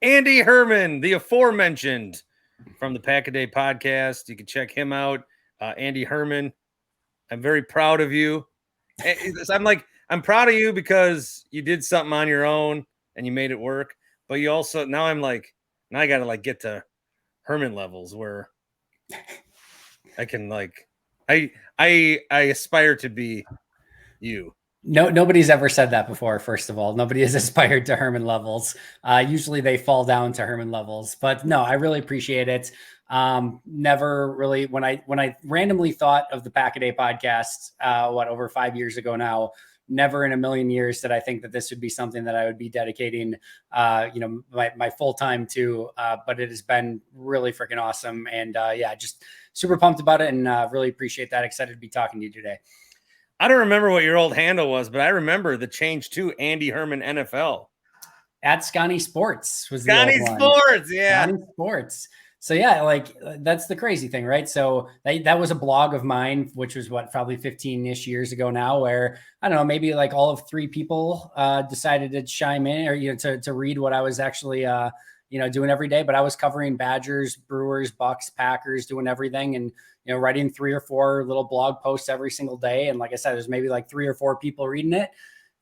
Andy Herman, the aforementioned from the Pack-A-Day podcast. You can check him out. Andy Herman, I'm very proud of you. I'm proud of you because you did something on your own and you made it work. But you also, now I got to get to Herman levels where I can I aspire to be you. No, nobody's ever said that before. First of all, nobody has aspired to Herman levels. Usually they fall down to Herman levels, but no, I really appreciate it. Never really, when I randomly thought of the Pack-A-Day podcast, over 5 years ago now, never in a million years did I think that this would be something that I would be dedicating, my full time to, but it has been really freaking awesome. And just super pumped about it and really appreciate that. Excited to be talking to you today. I don't remember what your old handle was, but I remember the change to Andy Herman NFL. At Schani Sports was Schani Sports, yeah. Schani Sports. So yeah, that's the crazy thing, right? So that was a blog of mine, which was probably 15-ish years ago now, where I don't know, maybe all of 3 people decided to chime in or to read what I was actually doing every day. But I was covering Badgers, Brewers, Bucks, Packers, doing everything, and writing 3 or 4 little blog posts every single day. And like I said, there's maybe 3 or 4 people reading it.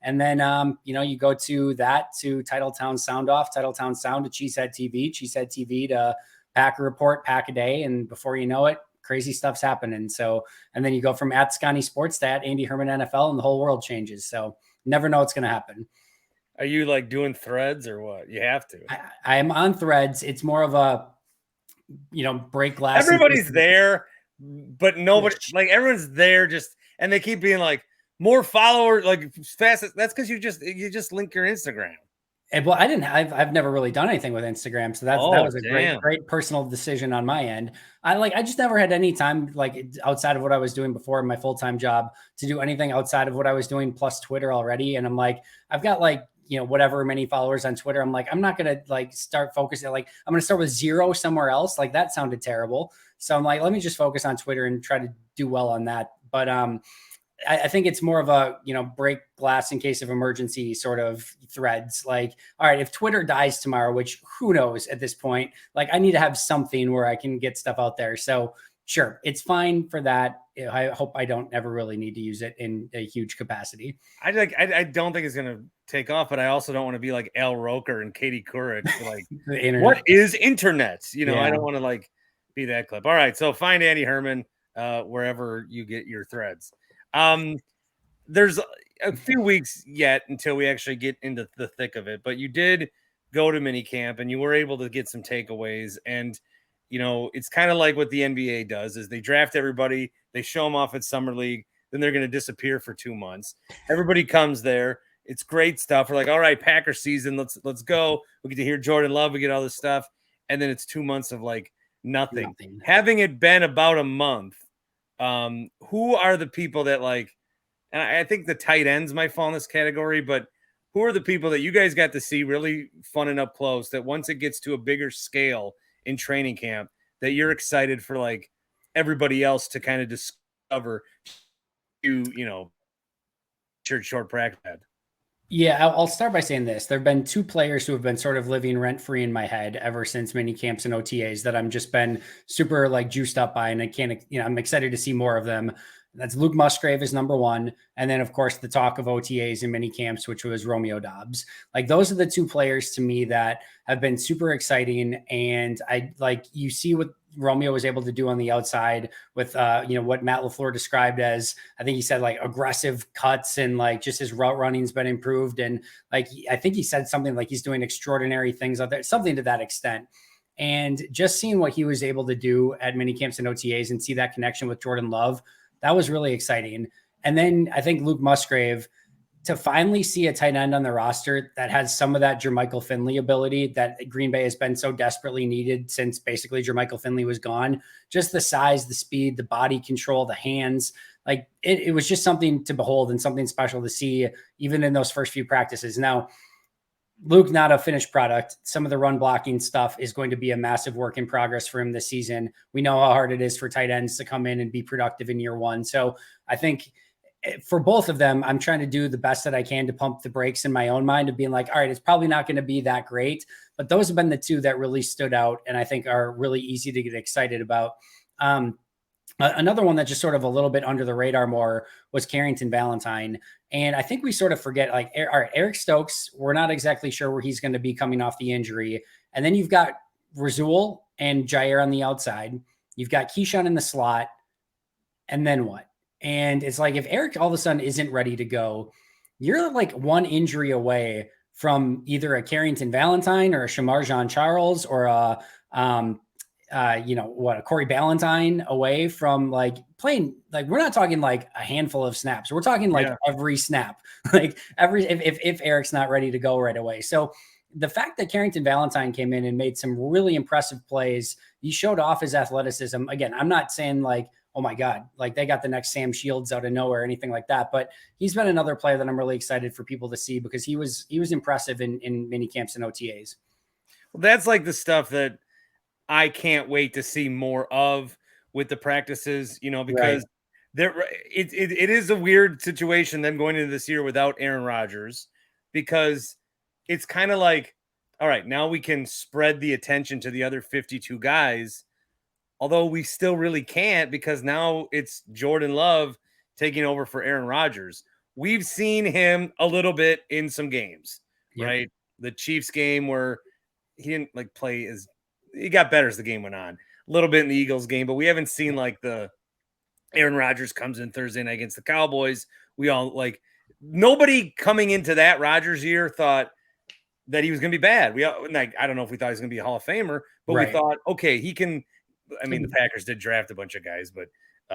And then, you go to Titletown Sound Off, Titletown Sound to Cheesehead TV to Packer Report, Pack-A-Day. And before you know it, crazy stuff's happening. So, and then you go from at Schani Sports to at Andy Herman NFL and the whole world changes. So never know what's going to happen. Are you doing threads or what? You have to. I am on threads. It's more of a, break glass. Everybody's there, but nobody, everyone's there and they keep being more followers, fast. That's because you just link your Instagram. And, well, I've never really done anything with Instagram. So that was a great personal decision on my end. I just never had any time, outside of what I was doing before my full-time job, to do anything outside of what I was doing plus Twitter already. And I'm I've got whatever many followers on Twitter. I'm I'm not going to start focusing. I'm going to start with 0 somewhere else. That sounded terrible. So I'm let me just focus on Twitter and try to do well on that. But, I think it's more of a, break glass in case of emergency sort of threads. All right, if Twitter dies tomorrow, which who knows at this point, I need to have something where I can get stuff out there. So sure, it's fine for that. I hope I don't ever really need to use it in a huge capacity. I don't think it's going to take off, but I also don't want to be like Al Roker and Katie Couric. What is internet? I don't want to be that clip. All right. So find Andy Herman wherever you get your threads. There's a few weeks yet until we actually get into the thick of it, but you did go to minicamp and you were able to get some takeaways. And, it's kind of like what the NBA does is they draft everybody, they show them off at Summer League, then they're going to disappear for 2 months. Everybody comes there. It's great stuff. We're all right, Packer season, let's go. We get to hear Jordan Love, we get all this stuff. And then it's 2 months of nothing. Having it been about a month, who are the people that and I think the tight ends might fall in this category, but who are the people that you guys got to see really fun and up close that once it gets to a bigger scale in training camp that you're excited for everybody else to kind of discover short practice? Yeah, I'll start by saying this. There have been 2 players who have been sort of living rent-free in my head ever since mini camps and OTAs that I'm just been super juiced up by, and I can't, I'm excited to see more of them. That's Luke Musgrave is number 1. And then of course the talk of OTAs and mini camps, which was Romeo Doubs. Those are the 2 players to me that have been super exciting. And I you see what Romeo was able to do on the outside with, what Matt LaFleur described as, I think he said aggressive cuts and just his route running's been improved. And I think he said something he's doing extraordinary things out there, something to that extent. And just seeing what he was able to do at mini camps and OTAs and see that connection with Jordan Love, that was really exciting. And then I think Luke Musgrave, to finally see a tight end on the roster that has some of that Jermichael Finley ability that Green Bay has been so desperately needed since basically Jermichael Finley was gone. Just the size, the speed, the body control, the hands, it was just something to behold and something special to see even in those first few practices. Now, Luke, not a finished product. Some of the run blocking stuff is going to be a massive work in progress for him this season. We know how hard it is for tight ends to come in and be productive in year 1. So I think for both of them, I'm trying to do the best that I can to pump the brakes in my own mind of being like, all right, it's probably not going to be that great, but those have been the two that really stood out and I think are really easy to get excited about. Another one that just sort of a little bit under the radar more was Carrington Valentine. And I think we sort of forget, like, all right, Eric Stokes, we're not exactly sure where he's going to be coming off the injury. And then you've got Razul and Jair on the outside. You've got Keyshawn in the slot. And then what? And it's like, if Eric all of a sudden isn't ready to go, you're like one injury away from either a Carrington Valentine or a Shamar Jean-Charles or a, a Corey Ballantyne away from like playing. Like, we're not talking like a handful of snaps. We're talking like every snap, like if Eric's not ready to go right away. So the fact that Carrington Valentine came in and made some really impressive plays, he showed off his athleticism. Again, I'm not saying like, oh my God, like they got the next Sam Shields out of nowhere or anything like that. But he's been another player that I'm really excited for people to see because he was impressive in mini camps and OTAs. Well, that's like the stuff that I can't wait to see more of with the practices, because it is a weird situation them going into this year without Aaron Rodgers, because it's kind of like, all right, now we can spread the attention to the other 52 guys. Although we still really can't, because now it's Jordan Love taking over for Aaron Rodgers. We've seen him a little bit in some games, right? The Chiefs game where he didn't like play as he got better as the game went on. A little bit in the Eagles game, but we haven't seen like the Aaron Rodgers comes in Thursday night against the Cowboys. We all like nobody coming into that Rodgers year thought that he was going to be bad. We all, like, I don't know if we thought he was going to be a Hall of Famer, but we thought, okay, he can. I mean, the Packers did draft a bunch of guys, but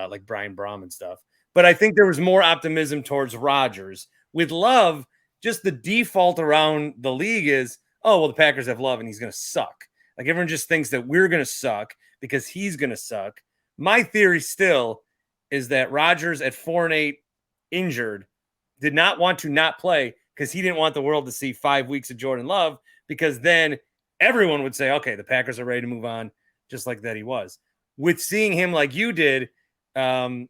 like Brian Braum and stuff. But I think there was more optimism towards Rodgers. With Love, just the default around the league is, oh, well, the Packers have Love and he's going to suck. Like everyone just thinks that we're going to suck because he's going to suck. My theory still is that Rodgers at 4-8 injured did not want to not play because he didn't want the world to see 5 weeks of Jordan Love, because then everyone would say, okay, the Packers are ready to move on. Just like that he was. With seeing him like you did, I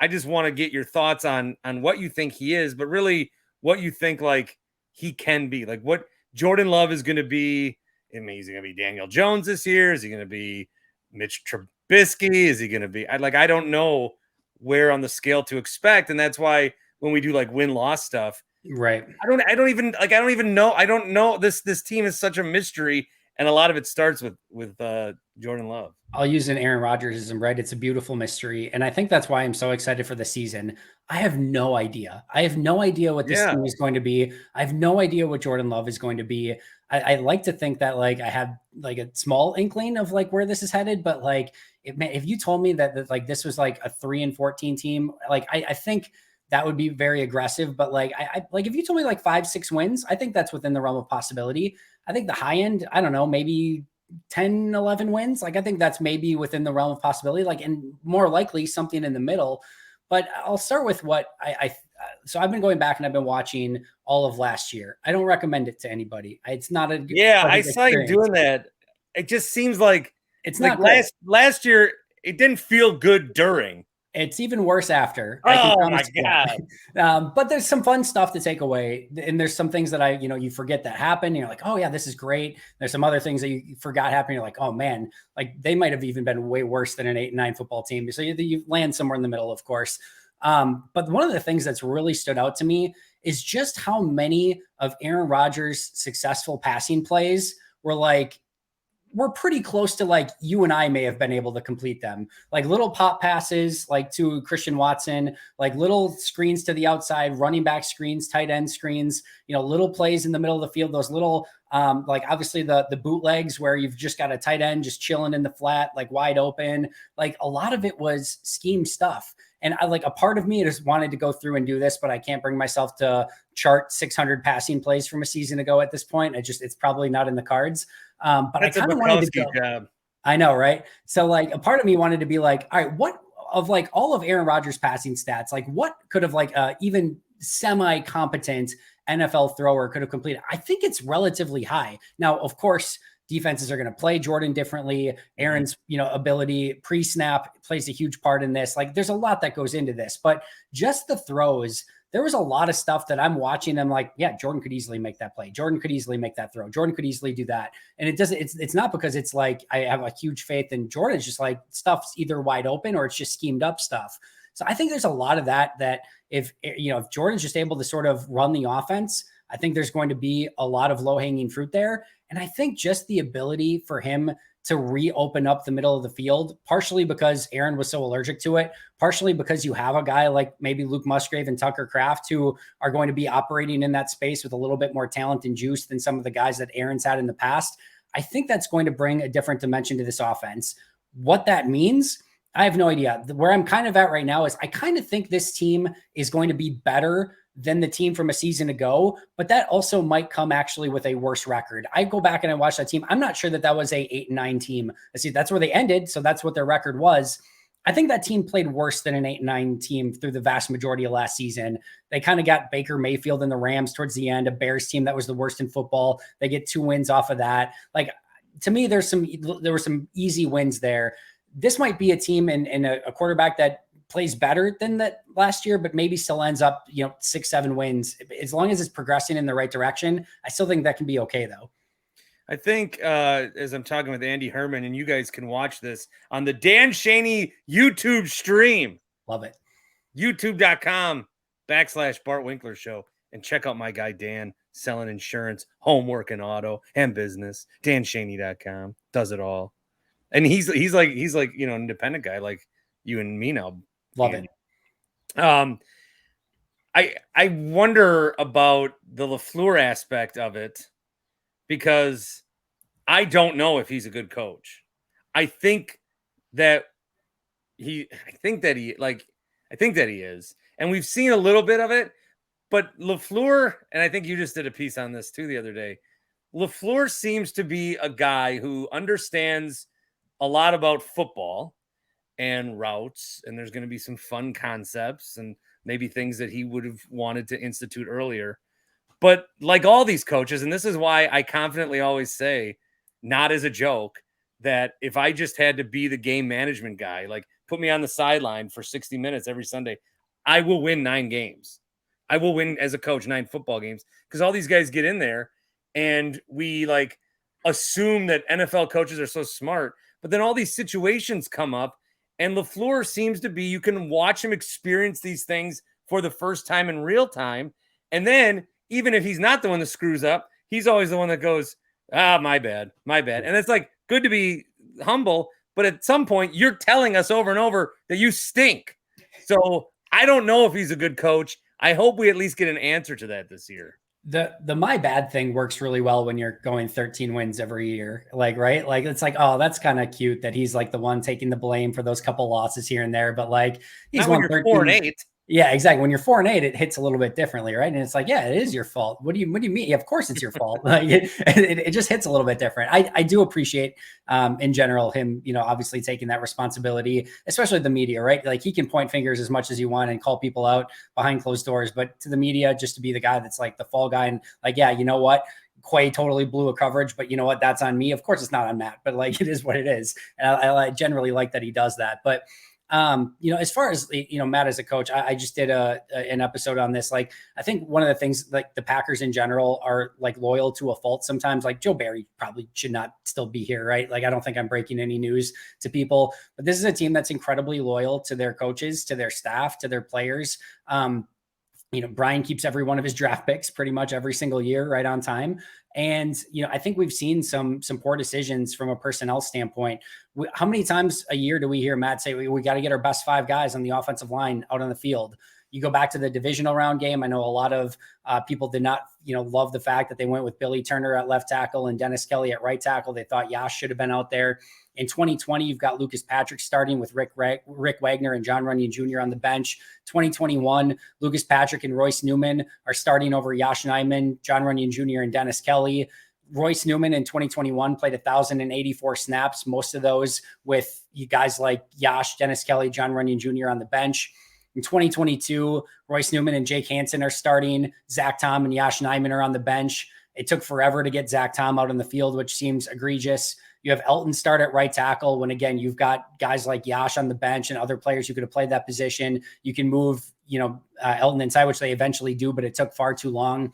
just want to get your thoughts on what you think he is, but really what you think like he can be. Like what Jordan Love is going to be. I mean, is he going to be Daniel Jones this year? Is he going to be Mitch Trubisky? Is he going to be I don't know where on the scale to expect, and that's why when we do like win-loss stuff, right? I don't even know. I don't know. This team is such a mystery. And a lot of it starts with Jordan Love. I'll use an Aaron Rodgersism, right? It's a beautiful mystery. And I think that's why I'm so excited for the season. I have no idea. I have no idea what this team is going to be. I have no idea what Jordan Love is going to be. I like to think that like I have like a small inkling of like where this is headed, but like if you told me that like this was like a 3-14 team, like I think that would be very aggressive. But like I like if you told me like 5-6 wins, I think that's within the realm of possibility. I think the high end, I don't know, maybe 10, 11 wins. Like, I think that's maybe within the realm of possibility, like, and more likely something in the middle. But I'll start with what so I've been going back and I've been watching all of last year. I don't recommend it to anybody. It's not a I saw you doing that. It just seems like it's like not last year. It didn't feel good during. It's even worse after. Oh my God. But there's some fun stuff to take away. And there's some things that you forget that happen. You're like, oh yeah, this is great. There's some other things that you forgot happening. You're like, oh man, like they might've even been way worse than an 8-9 football team. So you land somewhere in the middle, of course. But one of the things that's really stood out to me is just how many of Aaron Rodgers' successful passing plays were like, we're pretty close to like you and I may have been able to complete them. Like little pop passes, like to Christian Watson, like little screens to the outside, running back screens, tight end screens, little plays in the middle of the field, those little, like obviously the bootlegs where you've just got a tight end just chilling in the flat, like wide open. Like a lot of it was scheme stuff. And I like a part of me just wanted to go through and do this, but I can't bring myself to chart 600 passing plays from a season ago at this point. it's probably not in the cards. But that's I kind of wanted to go. Job. I know, right? So like a part of me wanted to be like, all right, what of like all of Aaron Rodgers' passing stats, like what could have like even semi-competent NFL thrower could have completed? I think it's relatively high. Now, of course, defenses are going to play Jordan differently. Aaron's, ability pre-snap plays a huge part in this. Like there's a lot that goes into this, but just the throws, there was a lot of stuff that I'm watching. I'm like, yeah, Jordan could easily make that play. Jordan could easily make that throw. Jordan could easily do that. And it's not because it's like, I have a huge faith in Jordan. It's just like stuff's either wide open or it's just schemed up stuff. So I think there's a lot of that if Jordan's just able to sort of run the offense, I think there's going to be a lot of low hanging fruit there. And I think just the ability for him to reopen up the middle of the field, partially because Aaron was so allergic to it, partially because you have a guy like maybe Luke Musgrave and Tucker Kraft who are going to be operating in that space with a little bit more talent and juice than some of the guys that Aaron's had in the past. I think that's going to bring a different dimension to this offense. What that means, I have no idea. Where I'm kind of at right now is I kind of think this team is going to be better than the team from a season ago, but that also might come actually with a worse record. I go back and I watch that team. I'm not sure that was a 8-9 team. See, that's where they ended. So that's what their record was. I think that team played worse than an 8-9 team through the vast majority of last season. They kind of got Baker Mayfield and the Rams towards the end, a Bears team that was the worst in football. They get 2 wins off of that. Like, to me, there were some easy wins there. This might be a team and a quarterback that plays better than that last year, but maybe still ends up, 6-7 wins. As long as it's progressing in the right direction, I still think that can be okay though. I think as I'm talking with Andy Herman, and you guys can watch this on the Dan Schani YouTube stream. Love it. YouTube.com/Bart Winkler Show. And check out my guy, Dan, selling insurance, homework and auto and business. DanShaney.com does it all. And he's like, an independent guy like you and me now. Love it. I wonder about the LaFleur aspect of it because I don't know if he's a good coach. I think that he is. And we've seen a little bit of it, but LaFleur, and I think you just did a piece on this too the other day. LaFleur seems to be a guy who understands a lot about football and routes, and there's going to be some fun concepts and maybe things that he would have wanted to institute earlier. But like all these coaches, and this is why I confidently always say, not as a joke, that if I just had to be the game management guy, like put me on the sideline for 60 minutes every Sunday, I will win 9 games. I will win as a coach 9 football games because all these guys get in there and we like assume that NFL coaches are so smart, but then all these situations come up. And LaFleur seems to be, you can watch him experience these things for the first time in real time. And then even if he's not the one that screws up, he's always the one that goes, my bad. And it's like good to be humble, but at some point you're telling us over and over that you stink. So I don't know if he's a good coach. I hope we at least get an answer to that this year. The my bad thing works really well when you're going 13 wins every year. Like, right. Like, it's like, oh, that's kind of cute that he's like the one taking the blame for those couple losses here and there. But like, he's won 4-8. Yeah, exactly. When you're 4-8, it hits a little bit differently, right? And it's like, yeah, it is your fault. What do you mean? Yeah, of course it's your fault. Like it just hits a little bit different. I do appreciate in general him, obviously taking that responsibility, especially the media, right? Like he can point fingers as much as you want and call people out behind closed doors, but to the media, just to be the guy that's like the fall guy and like, yeah, you know what? Quay totally blew a coverage, but you know what? That's on me. Of course it's not on Matt, but like it is what it is. And I generally like that he does that. But as far as, Matt as a coach, I just did an episode on this. Like, I think one of the things like the Packers in general are like loyal to a fault sometimes. Like Joe Barry probably should not still be here, right? Like, I don't think I'm breaking any news to people, but this is a team that's incredibly loyal to their coaches, to their staff, to their players. Brian keeps every one of his draft picks pretty much every single year right on time. And, I think we've seen some poor decisions from a personnel standpoint. How many times a year do we hear Matt say, we got to get our best 5 guys on the offensive line out on the field? You go back to the divisional round game. I know a lot of people did not, love the fact that they went with Billy Turner at left tackle and Dennis Kelly at right tackle. They thought Yash should have been out there. In 2020, you've got Lucas Patrick starting with Rick Wagner and John Runyon Jr. on the bench. 2021, Lucas Patrick and Royce Newman are starting over Yash Nyman, John Runyon Jr. and Dennis Kelly. Royce Newman in 2021 played 1,084 snaps, most of those with you guys like Yash, Dennis Kelly, John Runyon Jr. on the bench. In 2022, Royce Newman and Jake Hansen are starting. Zach Tom and Yash Nyman are on the bench. It took forever to get Zach Tom out on the field, which seems egregious. You have Elton start at right tackle when, again, you've got guys like Yash on the bench and other players who could have played that position. You can move, Elton inside, which they eventually do, but it took far too long.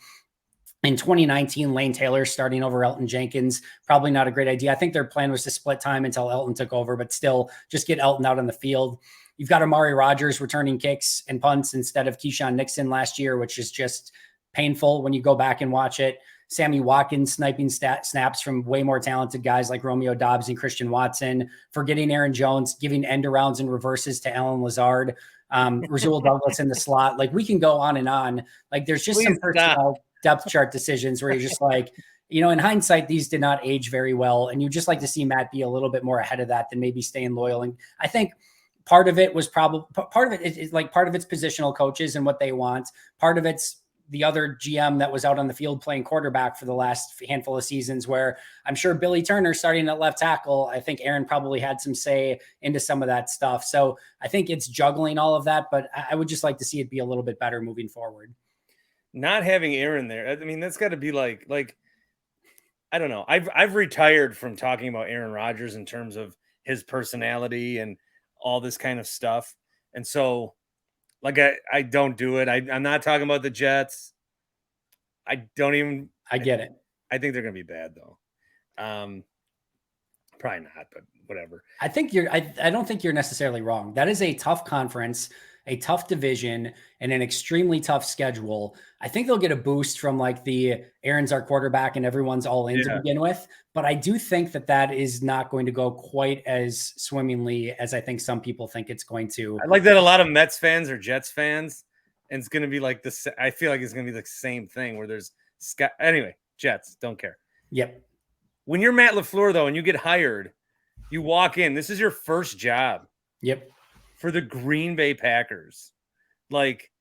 In 2019, Lane Taylor starting over Elton Jenkins, probably not a great idea. I think their plan was to split time until Elton took over, but still just get Elton out on the field. You've got Amari Rodgers returning kicks and punts instead of Keyshawn Nixon last year, which is just painful when you go back and watch it. Sammy Watkins sniping snaps from way more talented guys like Romeo Dobbs and Christian Watson, forgetting Aaron Jones, giving end arounds and reverses to Alan Lazard, Rasul Douglas in the slot. Like, we can go on and on. Like, there's just some personnel depth chart decisions where you're just like, in hindsight, these did not age very well. And you just like to see Matt be a little bit more ahead of that than maybe staying loyal. And I think part of it was probably part of it is like part of it's positional coaches and what they want. Part of it's the other GM that was out on the field playing quarterback for the last handful of seasons, where I'm sure Billy Turner starting at left tackle, I think Aaron probably had some say into some of that stuff. So I think it's juggling all of that, but I would just like to see it be a little bit better moving forward. Not having Aaron there, I mean, that's got to be like, I don't know. I've retired from talking about Aaron Rodgers in terms of his personality and all this kind of stuff. And so, like, I don't do it. I'm not talking about the Jets. I get it. I think they're going to be bad, though. Probably not, but whatever. I don't think you're necessarily wrong. That is a tough conference, a tough division, and an extremely tough schedule. I think they'll get a boost from like the Aaron's our quarterback and everyone's all in to begin with. But I do think that is not going to go quite as swimmingly as I think some people think it's going to. I like that a lot of Mets fans or Jets fans, and it's going to be like this. I feel like it's going to be the same thing where there's anyway, Jets don't care. Yep. When you're Matt LaFleur, though, and you get hired, you walk in, this is your first job. Yep. For the Green Bay Packers. Like,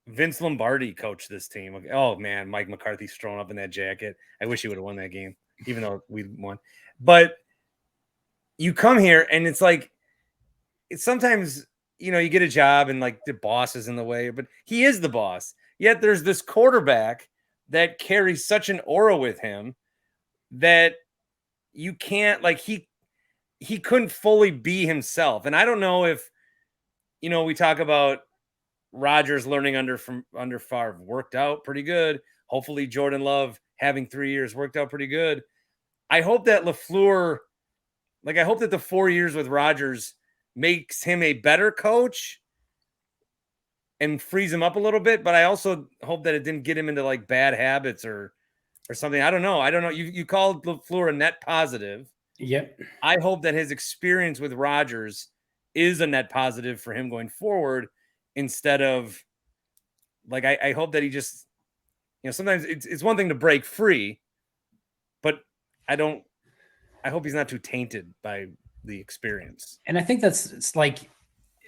Vince Lombardi coached this team. Oh, man, Mike McCarthy's thrown up in that jacket. I wish he would have won that game, even though we won. But you come here, and it's like, it's sometimes, you get a job, and, like, the boss is in the way. But he is the boss. Yet there's this quarterback that carries such an aura with him that you can't, like, he couldn't fully be himself. And I don't know if, we talk about Rodgers learning under Favre worked out pretty good. Hopefully Jordan Love having 3 years worked out pretty good. I hope that LaFleur, I hope that the 4 years with Rodgers makes him a better coach and frees him up a little bit. But I also hope that it didn't get him into like bad habits or something. I don't know. You called LaFleur a net positive. Yep. I hope that his experience with Rodgers is a net positive for him going forward instead of I hope that he just, sometimes it's one thing to break free, but I hope he's not too tainted by the experience. And I think it's like,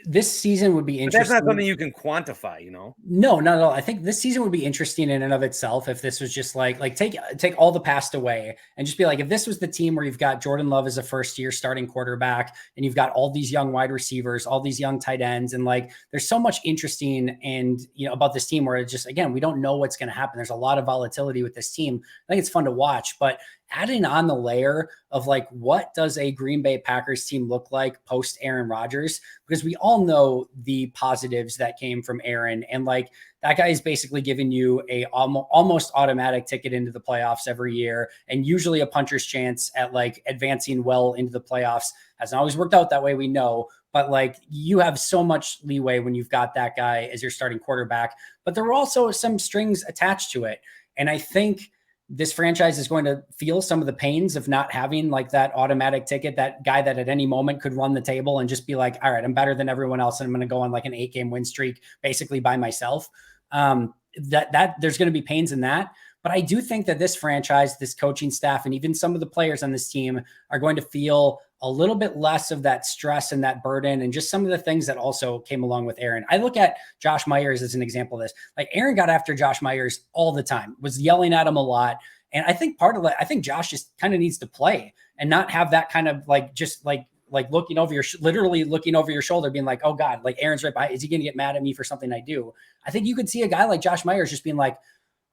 this season would be interesting. But that's not something you can quantify, No, not at all. I think this season would be interesting in and of itself if this was just like take all the past away and just be like, if this was the team where you've got Jordan Love as a first-year starting quarterback and you've got all these young wide receivers, all these young tight ends, and like there's so much interesting and about this team where it's just, again, we don't know what's going to happen. There's a lot of volatility with this team. I think it's fun to watch, but adding on the layer of like, what does a Green Bay Packers team look like post Aaron Rodgers? Because we all know the positives that came from Aaron, and like that guy is basically giving you a almost automatic ticket into the playoffs every year, and usually a puncher's chance at like advancing well into the playoffs. Hasn't always worked out that way, we know, but like you have so much leeway when you've got that guy as your starting quarterback. But there were also some strings attached to it, and I think this franchise is going to feel some of the pains of not having like that automatic ticket, that guy that at any moment could run the table and just be like, all right, I'm better than everyone else, and I'm going to go on like an 8-game win streak basically by myself. That there's going to be pains in that. But I do think that this franchise, this coaching staff, and even some of the players on this team are going to feel a little bit less of that stress and that burden and just some of the things that also came along with Aaron. I look at Josh Myers as an example of this. Like Aaron got after Josh Myers all the time, was yelling at him a lot. And I think part of that, I think Josh just kind of needs to play and not have that kind of like, just like looking over literally looking over your shoulder, being like, oh God, like Aaron's right by, is he going to get mad at me for something I do? I think you could see a guy like Josh Myers just being like,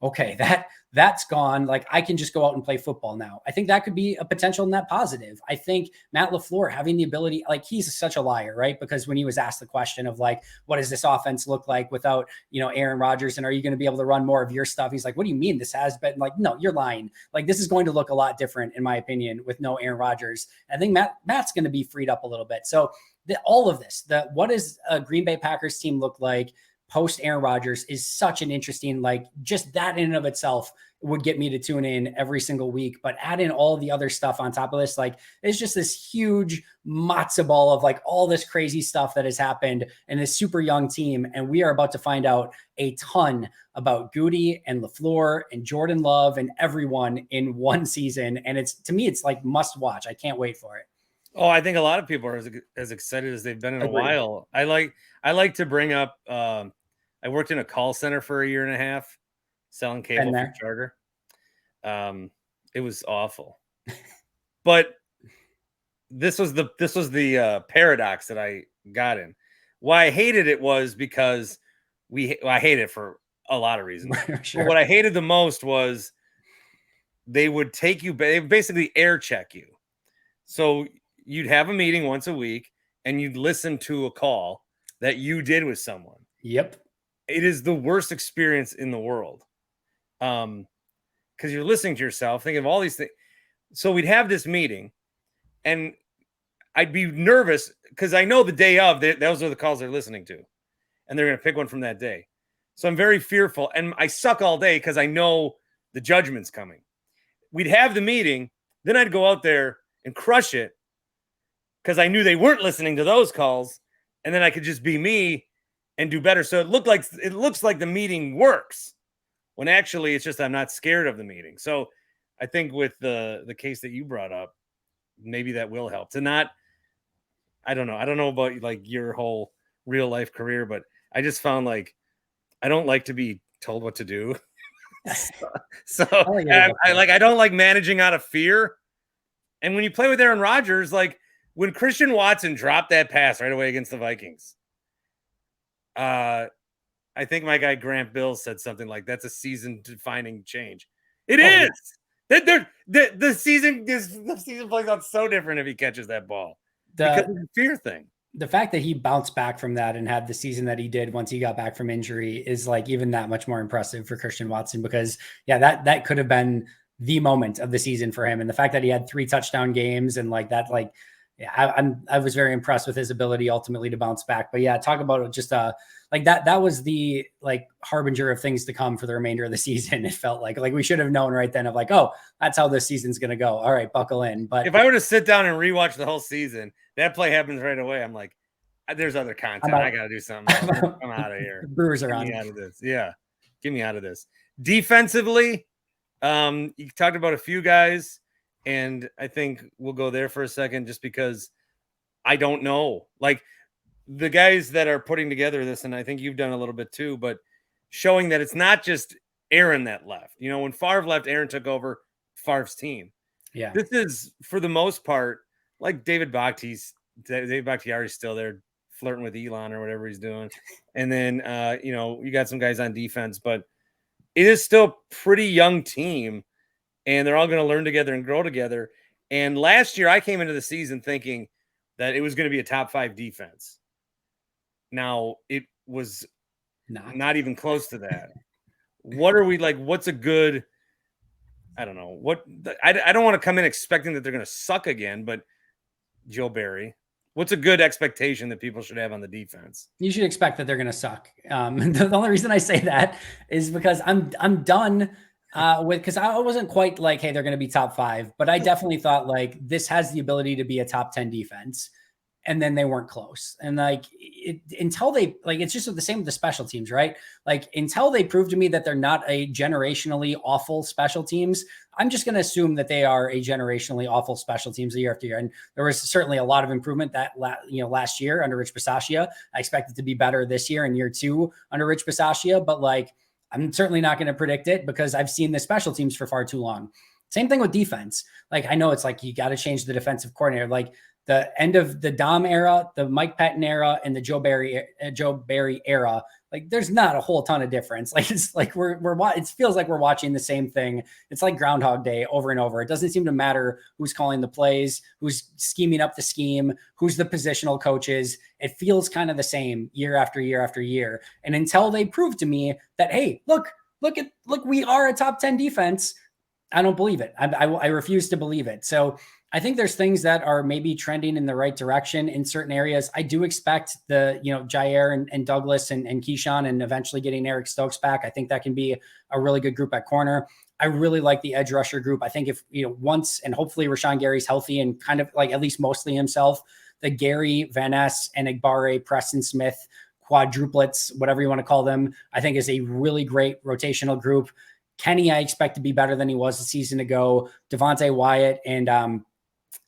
okay, that's gone. Like, I can just go out and play football now. I think that could be a potential net positive. I think Matt LaFleur having the ability, like, he's such a liar, right? Because when he was asked the question of like, what does this offense look like without, Aaron Rodgers, and are you going to be able to run more of your stuff? He's like, what do you mean this has been? Like, no, you're lying. Like, this is going to look a lot different, in my opinion, with no Aaron Rodgers. I think Matt's going to be freed up a little bit. So all of this, what does a Green Bay Packers team look like post Aaron Rodgers is such an interesting, like, just that in and of itself would get me to tune in every single week. But add in all the other stuff on top of this, like, it's just this huge matzo ball of like all this crazy stuff that has happened in this super young team. And we are about to find out a ton about Goody and LaFleur and Jordan Love and everyone in one season. And to me, it's like must watch. I can't wait for it. Oh, I think a lot of people are as excited as they've been in a while. I like to bring up, I worked in a call center for a year and a half selling cable for Charter. It was awful, but this was the paradox that I got in. Why I hated it was because I hated it for a lot of reasons. Sure. But what I hated the most was they would basically air check you. So you'd have a meeting once a week and you'd listen to a call that you did with someone. Yep. It is the worst experience in the world. Because you're listening to yourself, thinking of all these things. So we'd have this meeting and I'd be nervous because I know the day of, those are the calls they're listening to. And they're going to pick one from that day. So I'm very fearful. And I suck all day because I know the judgment's coming. We'd have the meeting. Then I'd go out there and crush it because I knew they weren't listening to those calls, and then I could just be me and do better. So it looks like the meeting works when actually it's just I'm not scared of the meeting. So I think with the case that you brought up, maybe that will help to not. I don't know about like your whole real life career, but I just found like I don't like to be told what to do. so I don't like managing out of fear. And when you play with Aaron Rodgers, like when Christian Watson dropped that pass right away against the Vikings, I think my guy Grant Bills said something like, "That's a season-defining change." It is. Yeah. The season plays out so different if he catches that ball because of the fear thing. The fact that he bounced back from that and had the season that he did once he got back from injury is like even that much more impressive for Christian Watson because that could have been the moment of the season for him. And the fact that he had 3 touchdown games and like that, like, I was very impressed with his ability ultimately to bounce back. But yeah, talk about just like that was the like harbinger of things to come for the remainder of the season. It felt like we should have known right then of like, oh, that's how this season's going to go. All right, buckle in. But if I were to sit down and rewatch the whole season, that play happens right away. I'm like, there's other content. I got to do something. I'm out of here. The Brewers are on. Get me out of this. Yeah. Get me out of this. Defensively, you talked about a few guys, and I think we'll go there for a second just because I don't know. Like the guys that are putting together this, and I think you've done a little bit too, but showing that it's not just Aaron that left. You know, when Favre left, Aaron took over Favre's team. Yeah. This is, for the most part, like David Bakhtiari's still there flirting with Elon or whatever he's doing. And then, you got some guys on defense, but it is still a pretty young team, and they're all going to learn together and grow together. And last year I came into the season thinking that it was going to be a top 5 defense. Now it was not even close to that. What are we like? What's a good, I don't know what, I don't want to come in expecting that they're going to suck again, but Joe Barry, what's a good expectation that people should have on the defense? You should expect that they're going to suck. The only reason I say that is because I'm done because I wasn't quite like, hey, they're going to be top 5, but I definitely thought like this has the ability to be a top 10 defense. And then they weren't close. And like until they like, it's just the same with the special teams, right? Like until they prove to me that they're not a generationally awful special teams, I'm just going to assume that they are a generationally awful special teams year after year. And there was certainly a lot of improvement that last year under Rich Bisaccia. I expect it to be better this year in year 2 under Rich Bisaccia, but like I'm certainly not going to predict it because I've seen the special teams for far too long. Same thing with defense. Like I know it's like you got to change the defensive coordinator. Like the end of the Dom era, the Mike Patton era, and the Joe Barry era, like there's not a whole ton of difference. Like it's like it feels like we're watching the same thing. It's like Groundhog Day over and over. It doesn't seem to matter who's calling the plays, who's scheming up the scheme, who's the positional coaches. It feels kind of the same year after year after year. And until they prove to me that, hey, look, we are a top 10 defense, I don't believe it. I refuse to believe it. So I think there's things that are maybe trending in the right direction in certain areas. I do expect Jair and Douglas and Keyshawn and eventually getting Eric Stokes back. I think that can be a really good group at corner. I really like the edge rusher group. I think if, once, and hopefully Rashawn Gary's healthy and kind of like at least mostly himself, the Gary, Van Ness, and Igbare, Preston Smith, quadruplets, whatever you want to call them, I think is a really great rotational group. Kenny, I expect to be better than he was a season ago. Devontae Wyatt and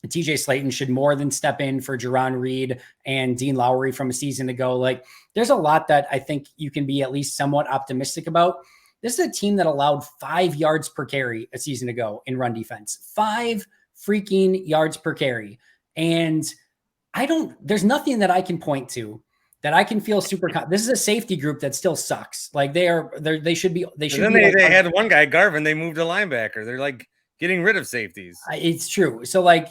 TJ Slayton should more than step in for Jerron Reed and Dean Lowry from a season ago. Like, there's a lot that I think you can be at least somewhat optimistic about. This is a team that allowed 5 yards per carry a season ago in run defense. 5 freaking yards per carry. And there's nothing that I can point to that I can feel super. This is a safety group that still sucks. Like they should be. They had one guy, Garvin. They moved a linebacker. They're like getting rid of safeties. It's true. So like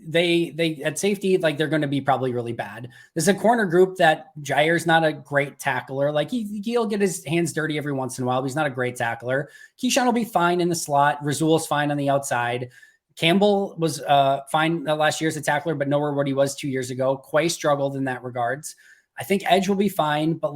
they at safety, like they're going to be probably really bad. There's a corner group that Jair's not a great tackler. Like he'll get his hands dirty every once in a while, but he's not a great tackler. Keyshawn will be fine in the slot. Razul's fine on the outside. Campbell was fine last year as a tackler, but nowhere what he was 2 years ago. Quay struggled in that regards. I think edge will be fine, but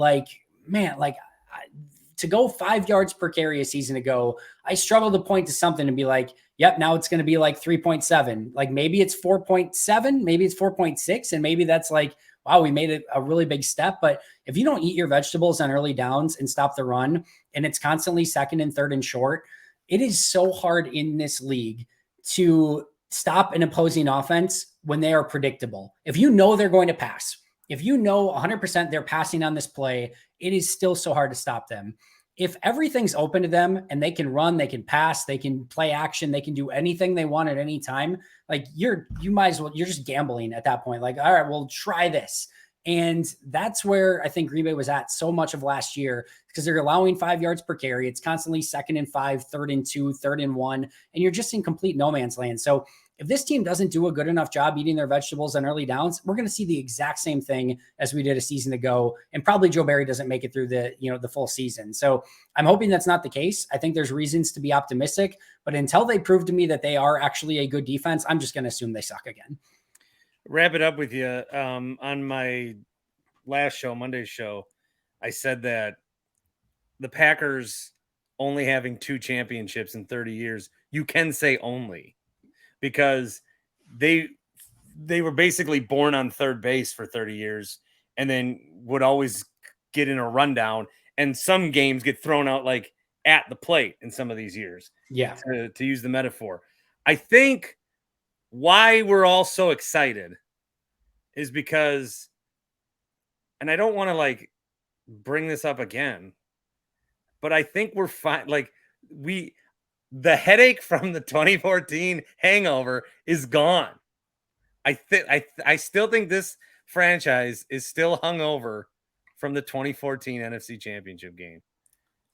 to go 5 yards per carry a season ago, I struggle to point to something and be like, yep, now it's going to be like 3.7. Like maybe it's 4.7, maybe it's 4.6. And maybe that's like, wow, we made a really big step. But if you don't eat your vegetables on early downs and stop the run, and it's constantly second and third and short, it is so hard in this league to stop an opposing offense when they are predictable. If you know they're going to pass, if you know 100% they're passing on this play, it is still so hard to stop them. If everything's open to them and they can run, they can pass, they can play action, they can do anything they want at any time, like you're just gambling at that point. Like, all right, well, try this. And that's where I think Green Bay was at so much of last year, because they're allowing 5 yards per carry. It's constantly 2nd and 5, 3rd and 2, 3rd and 1, and you're just in complete no man's land. So if this team doesn't do a good enough job eating their vegetables on early downs, we're going to see the exact same thing as we did a season ago. And probably Joe Barry doesn't make it through the full season. So I'm hoping that's not the case. I think there's reasons to be optimistic, but until they prove to me that they are actually a good defense, I'm just going to assume they suck again. Wrap it up with you. On my last show, Monday's show, I said that the Packers only having 2 championships in 30 years, you can say only, because they were basically born on third base for 30 years and then would always get in a rundown, and some games get thrown out like at the plate in some of these years. Yeah. To use the metaphor. I think why we're all so excited is because, and I don't want to like bring this up again, but I think we're fine. Like the headache from the 2014 hangover is gone. I still think this franchise is still hungover from the 2014 NFC Championship game.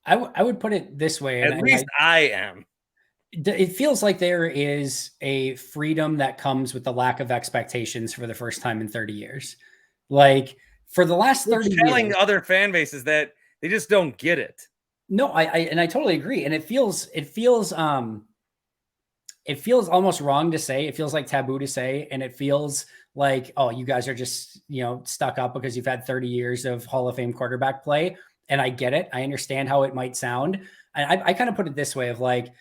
I would put it this way. At least I am. It feels like there is a freedom that comes with the lack of expectations for the first time in 30 years. Like for the last 30 years, telling other fan bases that they just don't get it. No, I totally agree. And it feels almost wrong to say. It feels like taboo to say. And it feels like, oh, you guys are just, stuck up because you've had 30 years of Hall of Fame quarterback play. And I get it. I understand how it might sound. And I kind of put it this way of like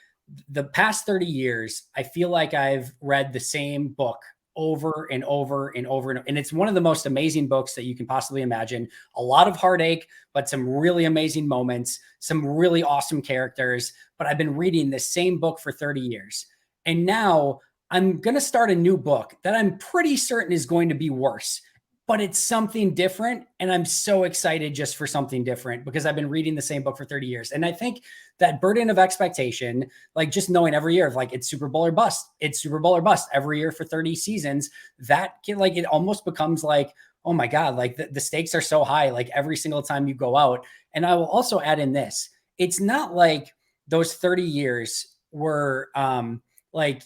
the past 30 years, I feel like I've read the same book over and over and over. And it's one of the most amazing books that you can possibly imagine. A lot of heartache, but some really amazing moments, some really awesome characters. But I've been reading this same book for 30 years. And now I'm going to start a new book that I'm pretty certain is going to be worse, but it's something different. And I'm so excited just for something different because I've been reading the same book for 30 years. And I think that burden of expectation, like just knowing every year of like, it's Super Bowl or bust, it's Super Bowl or bust every year for 30 seasons, that can, like, it almost becomes like, oh my God, like the stakes are so high, like every single time you go out. And I will also add in this, it's not like those 30 years were like,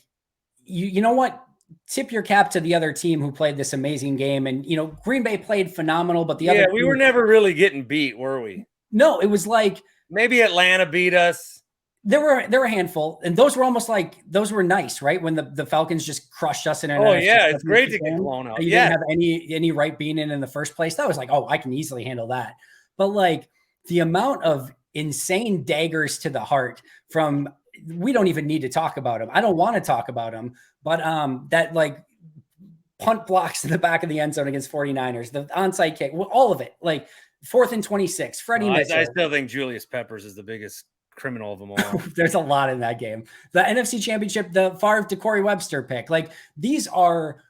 you know what? Tip your cap to the other team who played this amazing game. And, Green Bay played phenomenal, but the other we were never really getting beat, were we? No, it was like maybe Atlanta beat us. There were a handful, and those were nice, right? When the Falcons just crushed us in an it's great to get blown out. You didn't have any right being in the first place. That was like, oh, I can easily handle that. But like the amount of insane daggers to the heart from, we don't even need to talk about them. I don't want to talk about them, but that like punt blocks in the back of the end zone against 49ers, the onside kick, all of it, like 4th and 26. Freddie Mitchell. I still think Julius Peppers is the biggest criminal of them all. There's a lot in that game. The NFC Championship, the Favre to Corey Webster pick, like these are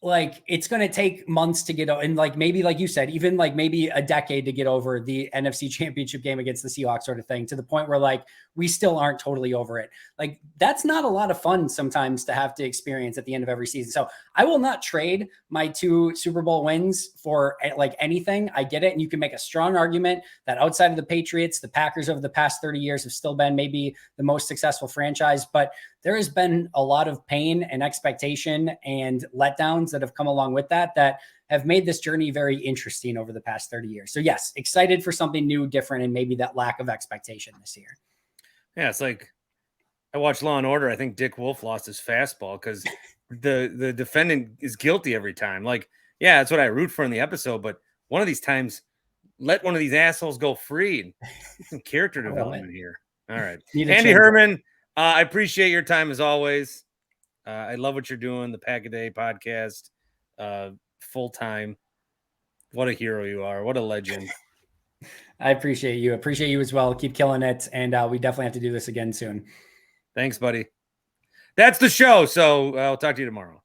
like, it's going to take months to get, and like maybe like you said, even like maybe a decade to get over the NFC Championship game against the Seahawks sort of thing, to the point where like we still aren't totally over it. Like that's not a lot of fun sometimes to have to experience at the end of every season. So I will not trade my 2 Super Bowl wins for like anything. I get it. And you can make a strong argument that outside of the Patriots, the Packers over the past 30 years have still been maybe the most successful franchise, but there has been a lot of pain and expectation and letdowns that have come along with that have made this journey very interesting over the past 30 years. So yes, excited for something new, different, and maybe that lack of expectation this year. Yeah, it's like I watched Law and Order. I think Dick Wolf lost his fastball because the defendant is guilty every time. Like, yeah, that's what I root for in the episode. But one of these times, let one of these assholes go free and some character development here. All right, Andy Herman. I appreciate your time as always. I love what you're doing. The Pack a Day podcast, full time. What a hero you are. What a legend. I appreciate you. Appreciate you as well. Keep killing it. And we definitely have to do this again soon. Thanks, buddy. That's the show. So I'll talk to you tomorrow.